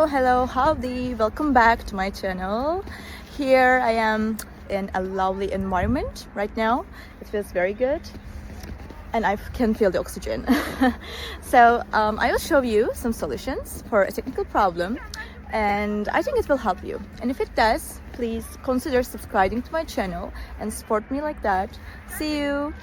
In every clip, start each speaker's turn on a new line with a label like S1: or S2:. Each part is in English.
S1: Hello, howdy, welcome back to my channel. Here I am in a lovely environment right now. It feels very good and I can feel the oxygen. So I will show you some solutions for a technical problem and I think it will help you. And if it does, please consider subscribing to my channel and support me like that. See you!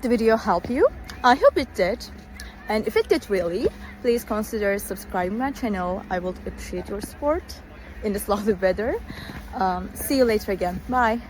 S1: The video help you? I hope it did, and if it did really, please consider subscribing my channel. I will appreciate your support in this lovely weather. See you later again. Bye.